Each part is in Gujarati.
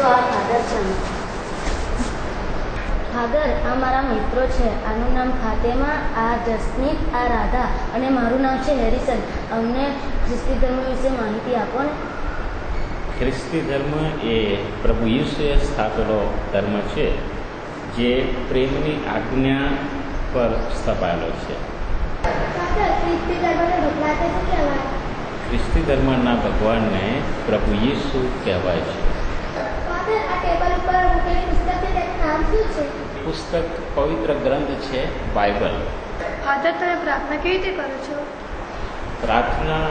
આ ફાધર છે. ફાધર, આ મારા મિત્રો છે. આનું નામ ફાતેમા, આ જસમીત, આ રાધા અને મારું નામ છે હેરિસન. અમને ખ્રિસ્તી ધર્મ વિશે માહિતી આપો ને. ખ્રિસ્તી ધર્મ એ પ્રભુ ઈસુએ સ્થાપેલો ધર્મ છે, જે પ્રેમની આજ્ઞા પર સ્થપાયેલો છે. ખ્રિસ્તી ધર્મના ભગવાનને પ્રભુ ઈસુ કહેવાય છે. પુસ્તક પવિત્ર ગ્રંથ છે, બાઇબલ. ફાધર, તમે પ્રાર્થના કેવી રીતે કરો છો? પ્રાર્થના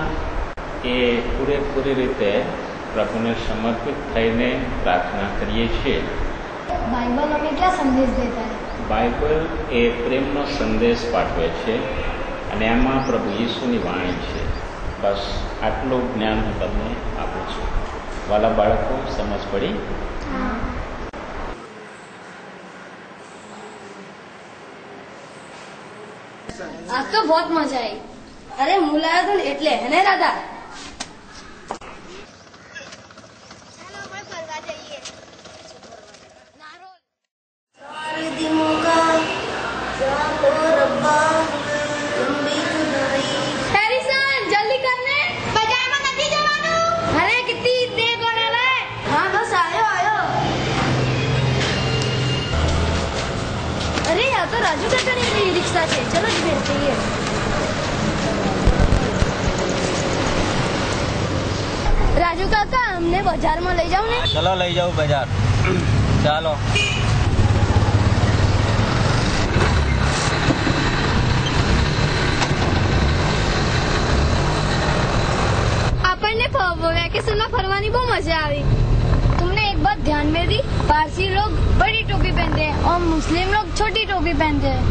એ પૂરેપૂરી રીતે પ્રભુને સમર્પિત થઈને પ્રાર્થના કરીએ છીએ. બાઇબલ हमें क्या संदेश देता है? બાઇબલ એ પ્રેમનો સંદેશ પાઠવે છે અને એમાં પ્રભુ ઈસુની વાણી છે. બસ આટલું જ્ઞાન હું તમને આપું છું. વાલા બાળકો, સમજ પડી? आज तो बहुत मजा आई. अरे હું લાયો તો ને એટલે હે ને રાધા? હેરિસન, જલ્દી કરને. બજારમાં નથી જવાનું. અરે કેટલી દેર કોને. હા બસ આયો. અરે આ તો રાજુ કાકાની રિક્ષા છે. ચલો જ બેસીએ. રાજુ કાકા, અમને બજારમાં લઈ જાવ ને. ચલો લઈ જાઉં બજાર. ચાલો. આપણને વેકેशનમાં फरवानी बहुत मजा आई. तुमने एक बात ध्यान में दी? पारसी लोग बड़ी टोपी पहनते हैं और मुस्लिम लोग छोटी टोपी पहनते हैं.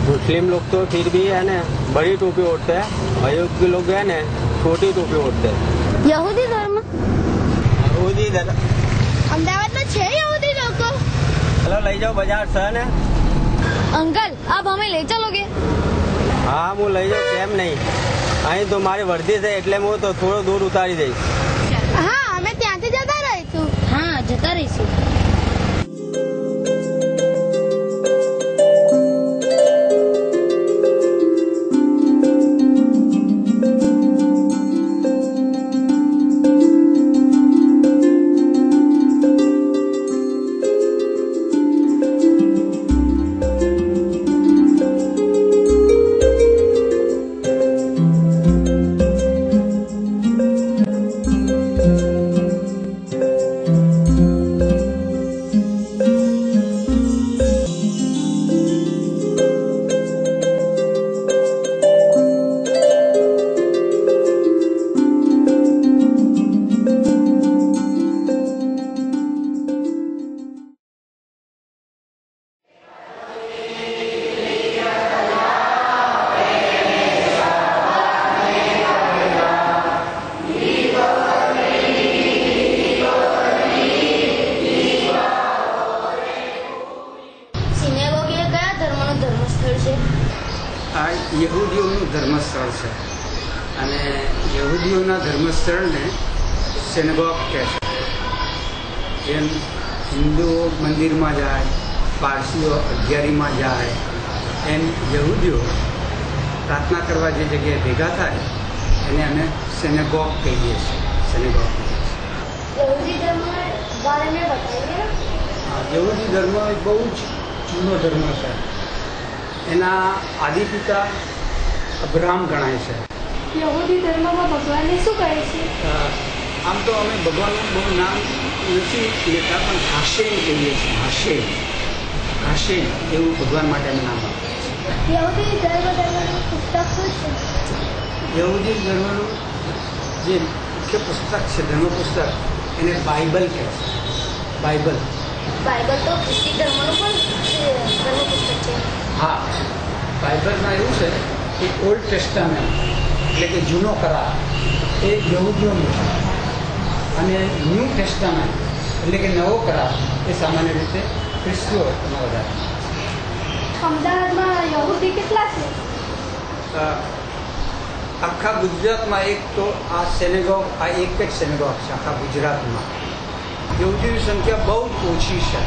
मुस्लिम लोग तो फिर भी है ना बड़ी टोपी ओढ़ते हैं, अयोग्य लोग है ना छोटी टोपी ओढ़ते हैं. यहूदी धर्म अहमदाबाद में छह यहूदी लोग को. चलो लई जाओ बाजार से ने. अंकल, आप हमें ले चलोगे? हाँ, હું લઈ જાઉં. કેમ નહીં? અહીં તો મારી વર્દી છે એટલે હું તો થોડો દૂર ઉતારી દઈશ. હા, અમે ત્યાંથી જતા રહીશું. હા, જતા રહીશું. યહૂદીઓનું ધર્મસ્થળ છે અને યહૂદીઓના ધર્મસ્થળને સિનેગોગ કહે છે. જેમ હિન્દુઓ મંદિરમાં જાય, પારસીઓ અગિયારીમાં જાય, એમ યહૂદીઓ પ્રાર્થના કરવા જે જગ્યાએ ભેગા થાય એને અમે સિનેગોગ કહીએ છીએ. સિનેગોગ यहूदी धर्म के बारे में बताइए. યહૂદી ધર્મ એક બહુ જ જૂનો ધર્મ છે. એના આદિપિતા અબ્રાહમ ગણાય છે. યહૂદી ધર્મમાં ભગવાનને શું કહે છે? આમ તો અમે ભગવાનનું બહુ નામ નથી લેતા, પણ હાશેમ કહીએ છીએ. હાશેમ એવું ભગવાન માટે અમે નામ આપીએ છીએ. યહૂદી ધર્મનું પુસ્તક શું છે? યહૂદી ધર્મનું જે મુખ્ય પુસ્તક છે, ધર્મ પુસ્તક, એને બાઇબલ કહે છે. બાઇબલ તો ખ્રિસ્તી ધર્મનું પણ ધર્મ પુસ્તક છે. હા, બાઇબલમાં એવું છે કે ઓલ્ડ ટેસ્ટામેન્ટ એટલે કે જૂનો કરાર એ યહૂદીઓનું છે અને ન્યૂ ટેસ્ટામેન્ટ એટલે કે નવો કરાર એ સામાન્ય રીતે ખ્રિસ્તીઓનો વધારે. અમદાવાદમાં યહૂદી કેટલા છે? આખા ગુજરાતમાં એક તો આ સેનેગોગ, આ એક જ સેનેગોગ છે આખા ગુજરાતમાં. યહૂદીની સંખ્યા બહુ જ ઓછી છે.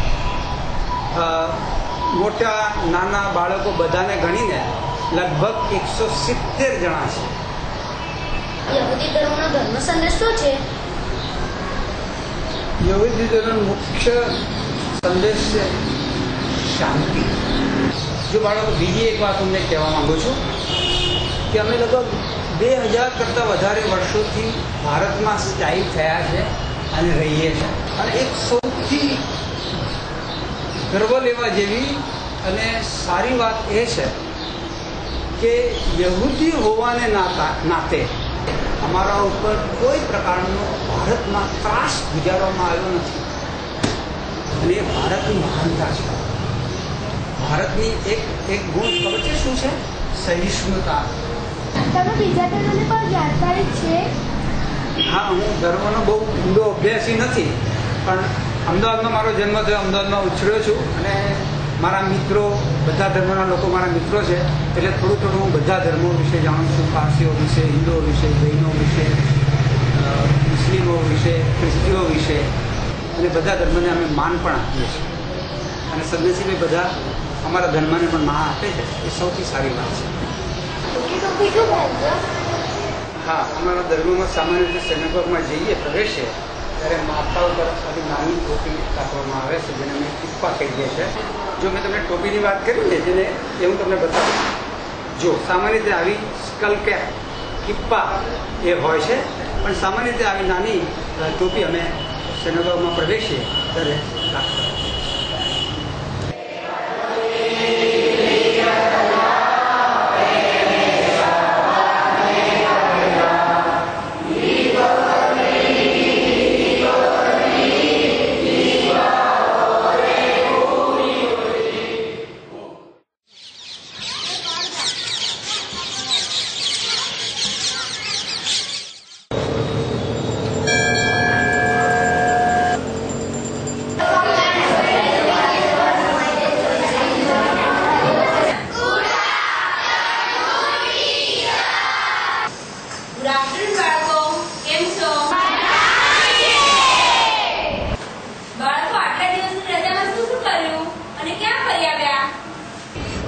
મોટા નાના બાળકો બધાને ગણીને લગભગ 170 જણા છે. યહૂદી ધર્મનો ધર્મ સંદેશ શું છે? યહૂદી ધર્મનો મુખ્ય સંદેશ છે શાંતિ. જો બાળકો, બીજી એક વાત તમને કહેવા માંગુ છું કે અમે લગભગ 2000 કરતાં વધારે વર્ષોથી ભારતમાં સ્થાયી થયા છે અને રહીએ છીએ. અને એક સૌથી ગર્વ લેવા જેવી અને સારી વાત એ છે કે યહૂદી હોવાને નાતે અમારા ઉપર કોઈ પ્રકારનો ભારતમાં ત્રાસ ગુજારવામાં આવ્યો નથી. અને એ ભારતની મહાનતા છે. ભારતની એક ગુણ ખબર છે શું છે? સહિષ્ણુતા. તમે બીજા ધર્મને પણ જાણકારી છે? હા, હું ધર્મનો બહુ ઊંડો અભ્યાસી નથી, પણ અમદાવાદમાં મારો જન્મ થયો, અમદાવાદમાં ઉછર્યો છું અને મારા મિત્રો, બધા ધર્મના લોકો મારા મિત્રો છે, એટલે થોડું થોડું હું બધા ધર્મો વિશે જાણું છું. પારસીઓ વિશે, હિન્દુઓ વિશે, જૈનો વિશે, મુસ્લિમો વિશે, ખ્રિસ્તીઓ વિશે, અને બધા ધર્મને અમે માન પણ આપીએ છીએ. અને સદનસીબે બધા અમારા ધર્મને પણ માન આપે છે. એ સૌથી સારી વાત છે. ટોપી શું પહેરશો? હા, અમારા ધર્મમાં સામાન્ય રીતે સેનેગોગમાં જઈએ પ્રવેશે ત્યારે માથા ઉપર આવી નાની ટોપી રાખવામાં આવે છે, જેને અમે કિપ્પા કહીએ છીએ. જો મેં તમને ટોપીની વાત કરી ને, જેને એ હું તમને બતાવું. જો સામાન્ય રીતે આવી સ્કલ કેપ, કિપ્પા એ હોય છે, પણ સામાન્ય રીતે આવી નાની ટોપી અમે સેનેગોગમાં પ્રવેશીએ ત્યારે રાખતા.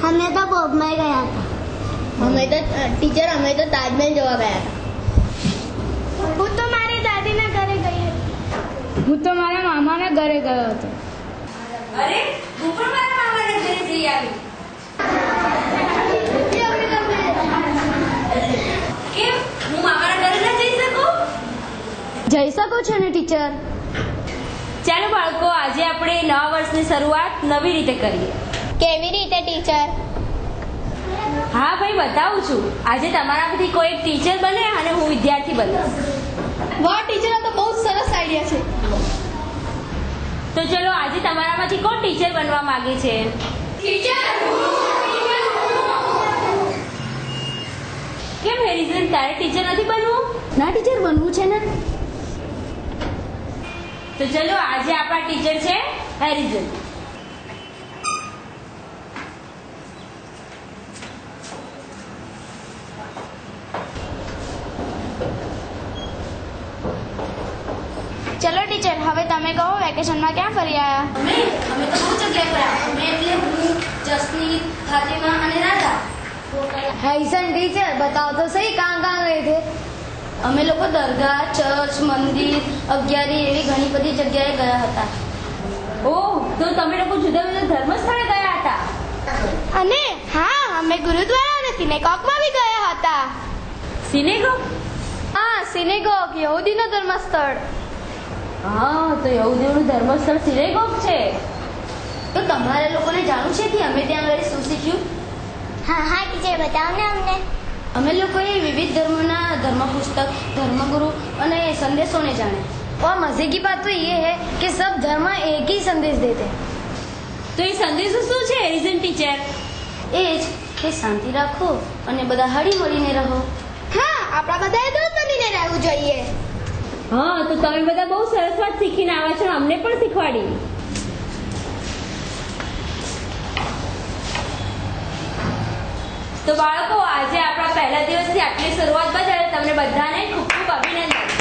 અમે તો બોબમાં ગયા હતા. અમે તો તાજમહેલ જોવા ગયા હતા. હું તો મારી દાદીના ઘરે ગઈ હતી. હું તો મારા મામાના ઘરે ગયો હતો. અરે, હું પણ મારા મામાના ઘરે જઈ આવી. કેમ, હું મામાના ઘરે ના જઈ શકું? જઈ શકો છો ને ટીચર. ચાલો બાળકો, આજે આપણે નવા વર્ષની શરૂઆત નવી રીતે કરીએ. કેવી રીતે ટીચર? હા ભાઈ, બતાવું છું. આજે તમારામાંથી કોઈ એક ટીચર બને અને હું વિદ્યાર્થી બનીશ. વાહ ટીચર, આ તો બહુ સરસ આઈડિયા છે. તો ચલો, આજે તમારામાંથી કોણ ટીચર બનવા માંગે છે? કેમ હેરિઝન, તારે ટીચર નથી બનવું? ના ટીચર, બનવું છે ને. તો ચલો, આજે આપણા ટીચર છે હેરિઝન. ચલો ટીચર, હવે તમે કહો, વેકેશનમાં ક્યાં ફરી આવ્યા? અમે તો બહુ જગ્યાએ ફર્યા. અમે એટલે હું, જસમીત, ફાતિમા અને રાધા. હેરિઝન ટીચર, बताओ तो सही, कहाँ कहाँ गए थे? અમે લોકો દરગાહ, ચર્ચ, મંદિર, અગિયારી એવી ઘણી બધી જગ્યાએ ગયા હતા. ઓહ, તો તમે લોકો જુદા જુદા ધર્મ સ્થળે ગયા હતા? અને હા, અમે ગુરુદ્વારા અને સિનેગોગમાં બી ગયા હતા. સિનેગોગ? હા, સિનેગોગ, યહૂદીનો ધર્મસ્થળ. હા, તો યહૂદીઓનું ધર્મસ્થળ સિનેગોગ છે. તો તમારા લોકોને જાણવું છે કે અમે ત્યાં આગળ શું શીખ્યું? હા હા ટીચર, બતાવો ને અમને. અમે લોકોએ વિવિધ ધર્મોના ધર્મપુસ્તક, ધર્મગુરુ અને संदेशों जाने. और मजे की बात तो ये है कि सब धर्म एक ही संदेश देते हैं. તો એ સંદેશો શું છે હેરિઝન ટીચર? એ જ કે શાંતિ રાખો અને બધા હળી મળીને રહો. હા, આપણા બધાએ દૂધ બનીને રહેવું જોઈએ. હા, તો તમે બધા બહુ સરસ વાત શીખીને આવ્યા છો, અમને પણ શીખવાડી. તો બાળકો આજે આપણા પહેલા દિવસથી આટલી શરૂઆત બદલ તમને બધાને ખૂબ ખૂબ અભિનંદન.